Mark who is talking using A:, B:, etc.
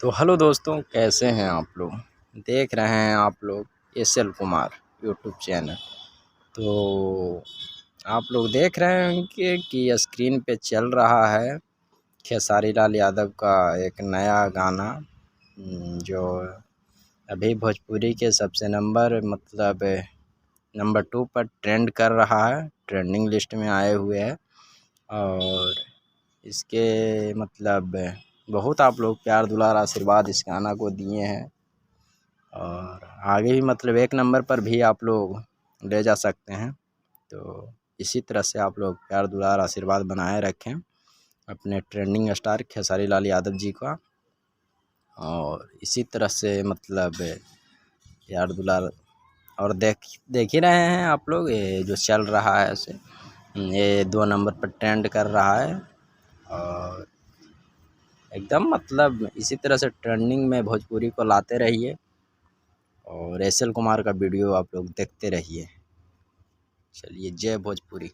A: तो हेलो दोस्तों, कैसे हैं आप लोग। देख रहे हैं आप लोग एस.एल. Kumar YouTube channel. तो आप लोग देख रहे हैं कि स्क्रीन पे चल रहा है खेसारी लाल यादव का एक नया गाना, जो अभी भोजपुरी के सबसे नंबर 2 पर ट्रेंड कर रहा है, ट्रेंडिंग लिस्ट में आए हुए है। और इसके बहुत आप लोग प्यार दुलार आशीर्वाद इस गाना को दिए हैं, और आगे भी 1 नंबर पर भी आप लोग ले जा सकते हैं। तो इसी तरह से आप लोग प्यार दुलार आशीर्वाद बनाए रखें अपने ट्रेंडिंग स्टार खेसारी लाल यादव जी का। और इसी तरह से प्यार दुलार, और देख ही रहे हैं आप लोग, ये जो चल रहा है ऐसे, ये 2 नंबर पर ट्रेंड कर रहा है। और एकदम इसी तरह से ट्रेंडिंग में भोजपुरी को लाते रहिए, और एस.एल. कुमार का वीडियो आप लोग देखते रहिए। चलिए, जय भोजपुरी।